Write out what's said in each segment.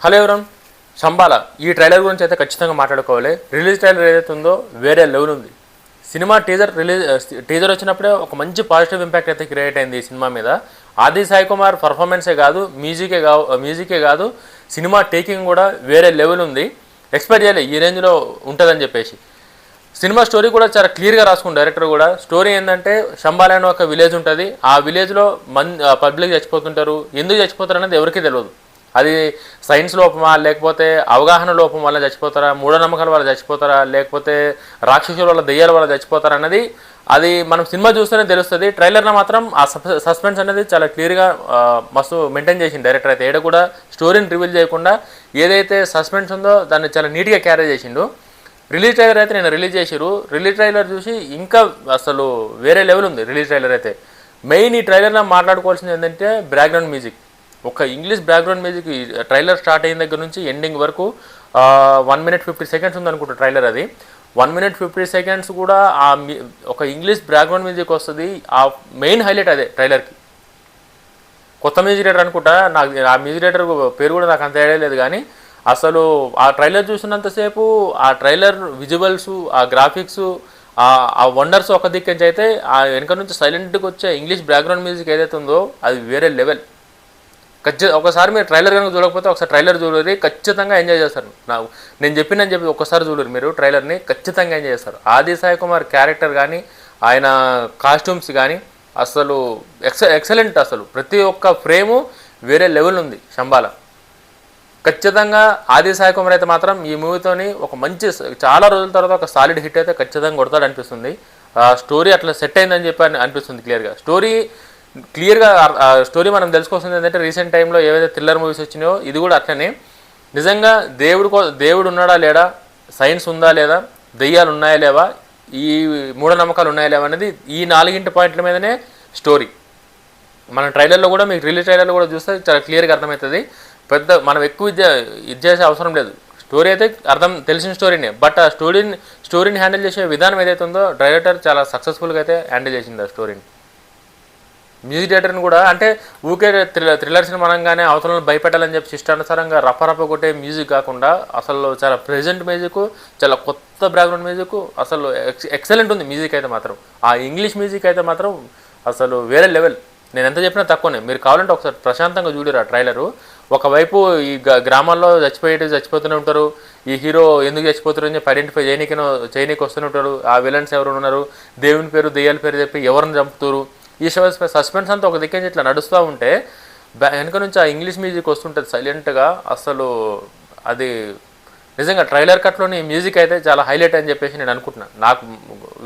Hello ఎవరన్ Shambhala ఈ trailer గురించి అయితే ఖచ్చితంగా మాట్లాడుకోవాలి. రిలీజ్ ట్రైలర్ ఏదైతే ఉందో వేరే లెవెల్ ఉంది. సినిమా టీజర్ వచ్చినప్పుడే ఒక మంచి పాజిటివ్ ఇంపాక్ట్ అయితే క్రియేట్ అయింది ఈ సినిమా మీద. ఆది సాయి కుమార్ పర్ఫార్మెన్సే కాదు, మ్యూజికే కాదు, సినిమా టేకింగ్ కూడా వేరే లెవెల్ ఉంది. ఎక్స్పెక్ట్ చేయలేదు ఈ రేంజ్లో ఉంటుందని చెప్పేసి. సినిమా స్టోరీ కూడా చాలా క్లియర్గా రాసుకుని డైరెక్టర్ కూడా. స్టోరీ ఏంటంటే శంబాల అని ఒక విలేజ్ ఉంటుంది. ఆ విలేజ్లో పబ్లిక్ చచ్చిపోతుంటారు. ఎందుకు చచ్చిపోతారు అనేది ఎవరికీ తెలియదు. అది సైన్స్ లోపమా, లేకపోతే అవగాహన లోపం వల్ల చచ్చిపోతారా, మూఢనమ్మకాల వల్ల చచ్చిపోతారా, లేకపోతే రాక్షసుల వల్ల దెయ్యాల వల్ల చచ్చిపోతారా అన్నది అది మనం సినిమా చూస్తేనే తెలుస్తుంది. ట్రైలర్లో మాత్రం ఆ సస్పెన్స్ అనేది చాలా క్లియర్గా మస్తు మెయింటైన్ చేసింది డైరెక్టర్ అయితే. ఏడ కూడా స్టోరీని రివీల్ చేయకుండా ఏదైతే సస్పెన్స్ ఉందో దాన్ని చాలా నీట్గా క్యారీ చేసిండు. రిలీజ్ ట్రైలర్ అయితే నేను రిలీజ్ చేసిరు. రిలీజ్ ట్రైలర్ చూసి ఇంకా అసలు వేరే లెవెల్ ఉంది రిలీజ్ ట్రైలర్ అయితే. మెయిన్ ఈ ట్రైలర్లో మాట్లాడుకోవాల్సింది ఏంటంటే బ్యాక్గ్రౌండ్ మ్యూజిక్. ఒక English background music trailer start అయిన దగ్గర నుంచి ఎండింగ్ వరకు 1 minute 50 seconds ఉందనుకుంటా ట్రైలర్. అది 1 minute 50 seconds కూడా ఒక ఇంగ్లీష్ బ్యాక్గ్రౌండ్ మ్యూజిక్ వస్తుంది. ఆ మెయిన్ హైలైట్ అదే ట్రైలర్కి. కొత్త మ్యూజిక్ డైరెక్టర్ అనుకుంటా, నాకు ఆ మ్యూజిక్ డైరెక్టర్ పేరు కూడా నాకు అంత ఐడియా లేదు. కానీ అసలు ఆ ట్రైలర్ చూసినంతసేపు ఆ ట్రైలర్ విజువల్స్, ఆ గ్రాఫిక్స్, ఆ వండర్స్ ఒక దిక్కు నుంచి అయితే ఆ వెనక నుంచి సైలెంట్గా వచ్చే ఇంగ్లీష్ బ్యాక్గ్రౌండ్ మ్యూజిక్ ఏదైతే ఉందో అది వేరే లెవెల్. ఒకసారి మీరు ట్రైలర్ కనుక చూడకపోతే ఒకసారి ట్రైలర్ చూడరు, ఖచ్చితంగా ఎంజాయ్ చేస్తారు. నేను చెప్పినని చెప్పి ఒకసారి చూడరు మీరు ట్రైలర్ని, ఖచ్చితంగా ఎంజాయ్ చేస్తారు. ఆది సాయి కుమార్ క్యారెక్టర్ కానీ, ఆయన కాస్ట్యూమ్స్ కానీ అసలు ఎక్సలెంట్. అసలు ప్రతి ఒక్క ఫ్రేము వేరే లెవెల్ ఉంది శంబాల. ఖచ్చితంగా ఆది సాయి కుమార్ అయితే మాత్రం ఈ మూవీతోని ఒక మంచి చాలా రోజుల తర్వాత ఒక సాలిడ్ హిట్ అయితే ఖచ్చితంగా కొడతాడు అనిపిస్తుంది. స్టోరీ అట్లా సెట్ అయిందని చెప్పి అనిపిస్తుంది క్లియర్గా. స్టోరీ మనం తెలుసుకోవాల్సింది ఏంటంటే రీసెంట్ టైంలో ఏవైతే థ్రిల్లర్ మూవీస్ వచ్చినాయో ఇది కూడా అట్లనే. నిజంగా దేవుడు ఉన్నాడా లేడా, సైన్స్ ఉందా లేదా, దెయ్యాలు ఉన్నాయా లేవా, ఈ మూఢనమ్మకాలు ఉన్నాయా లేవా అనేది ఈ 4 పాయింట్ల మీదనే స్టోరీ. మన ట్రైలర్లో కూడా మీకు రిలీజ్ ట్రైలర్లో కూడా చూస్తే చాలా క్లియర్గా అర్థమవుతుంది. మనం ఎక్కువ ఇది చేసే అవసరం లేదు. స్టోరీ అయితే తెలిసిన స్టోరీనే. బట్ ఆ స్టోరీని హ్యాండిల్ చేసే విధానం ఏదైతే ఉందో డైరెక్టర్ చాలా సక్సెస్ఫుల్గా అయితే హ్యాండిల్ చేసింది ఆ స్టోరీని. మ్యూజిక్ డైరెక్టర్ని కూడా అంటే ఊకే థ్రిల్లర్ సినిమా అనగానే అవతలను భయపెట్టాలని చెప్పి ఇష్టానుసారంగా రప్ప కొట్టే మ్యూజిక్ కాకుండా అసలు చాలా ప్రెజెంట్ మ్యూజిక్, చాలా కొత్త బ్యాక్గ్రౌండ్ మ్యూజిక్, అసలు ఎక్సలెంట్ ఉంది మ్యూజిక్ అయితే మాత్రం. ఆ ఇంగ్లీష్ మ్యూజిక్ అయితే మాత్రం అసలు వేరే లెవెల్. నేను ఎంత చెప్పినా తక్కువనే. మీరు కావాలంటే ఒకసారి ప్రశాంతంగా చూడరు ఆ ట్రైలరు. ఒకవైపు ఈ గ్రామాల్లో చచ్చిపోతూనే ఉంటారు. ఈ హీరో ఎందుకు చచ్చిపోతారు అని చెప్పి ఐడెంటిఫై చేయనీకి వస్తూనే ఉంటారు. ఆ విలన్స్ ఎవరు ఉన్నారు, దేవుని పేరు దెయ్యాల పేరు చెప్పి ఎవరిని చంపుతారు. ఈ సస్పెన్స్ అంతా ఒక దిక్కు ఇట్లా నడుస్తూ ఉంటే వెనక నుంచి ఆ ఇంగ్లీష్ మ్యూజిక్ వస్తుంటుంది సైలెంట్గా. అసలు అది నిజంగా ట్రైలర్ కట్లోని మ్యూజిక్ అయితే చాలా హైలైట్ అని చెప్పేసి నేను అనుకుంటున్నాను. నాకు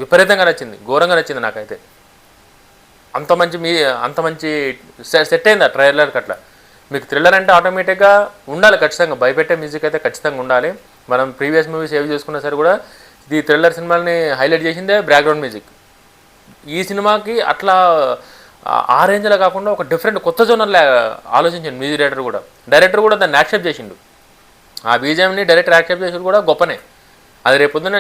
విపరీతంగా నచ్చింది, ఘోరంగా నచ్చింది నాకైతే. అంత మంచి సెట్ అయింది ఆ ట్రైలర్ కట్లా. మీకు థ్రిల్లర్ అంటే ఆటోమేటిక్గా ఉండాలి, ఖచ్చితంగా భయపెట్టే మ్యూజిక్ అయితే ఖచ్చితంగా ఉండాలి. మనం ప్రీవియస్ మూవీస్ ఏవి చేసుకున్నా సరే కూడా ఈ థ్రిల్లర్ సినిమాని హైలైట్ చేసిందే బ్యాక్గ్రౌండ్ మ్యూజిక్. ఈ సినిమాకి అట్లా ఆ రేంజ్లో కాకుండా ఒక డిఫరెంట్ కొత్త జోనర్లో ఆలోచించండి మ్యూజిక్ డైరెక్టర్ కూడా దాన్ని యాక్సెప్ట్ చేసిండు. ఆ బీజిఎంని డైరెక్టర్ యాక్సెప్ట్ చేసి కూడా గొప్పనే. అది రేపొద్దున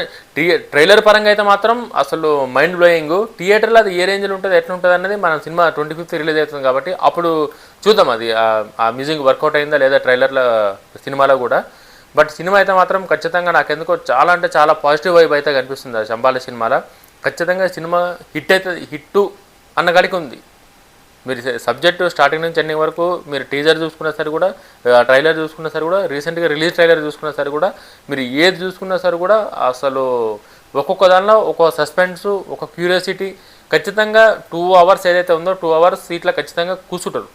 ట్రైలర్ పరంగా అయితే మాత్రం అసలు మైండ్ బ్లోయింగ్. థియేటర్లో అది ఏ రేంజ్లో ఉంటుంది, ఎట్లా ఉంటుంది అనేది మనం సినిమా 25th రిలీజ్ అవుతుంది కాబట్టి అప్పుడు చూద్దాం అది ఆ మ్యూజిక్ వర్కౌట్ అయిందా లేదా ట్రైలర్లో సినిమాలో కూడా. బట్ సినిమా అయితే మాత్రం ఖచ్చితంగా నాకెందుకో చాలా అంటే చాలా పాజిటివ్ వైబ్ అయితే కనిపిస్తుంది ఆ శంబాల సినిమాలో. ఖచ్చితంగా సినిమా హిట్టు అన్న గడికి ఉంది. మీరు సబ్జెక్టు స్టార్టింగ్ నుంచి ఎండింగ్ వరకు మీరు టీజర్ చూసుకున్నా సరే కూడా, ట్రైలర్ చూసుకున్నా సరే కూడా, రీసెంట్గా రిలీజ్ ట్రైలర్ చూసుకున్నా సరే కూడా, మీరు ఏది చూసుకున్నా సరే కూడా అసలు ఒక్కొక్క దానిలో ఒక సస్పెన్స్, ఒక క్యూరియాసిటీ. ఖచ్చితంగా 2 hours ఏదైతే ఉందో 2 hours సీట్లో ఖచ్చితంగా కూర్చుంటారు.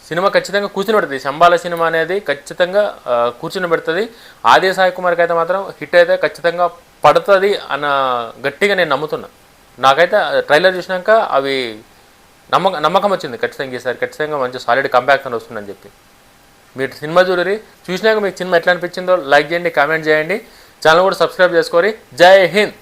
సినిమా ఖచ్చితంగా కూర్చుని పెడుతుంది. శంబాల సినిమా అనేది ఖచ్చితంగా కూర్చుని పెడుతుంది. ఆది సాయి కుమార్కి అయితే మాత్రం హిట్ అయితే ఖచ్చితంగా పడుతుంది అన్న గట్టిగా నేను నమ్ముతున్నా. నాకైతే ట్రైలర్ చూసినాక అవి నమ్మకం వచ్చింది. ఖచ్చితంగా ఈసారి ఖచ్చితంగా మంచి సాలిడ్ కంబ్యాక్ అని వస్తుందని చెప్పి. మీరు సినిమా చూసినాక మీకు సినిమా ఎట్లా అనిపించిందో లైక్ చేయండి, కామెంట్ చేయండి, ఛానల్ కూడా సబ్స్క్రైబ్ చేసుకోరి. జై హింద్.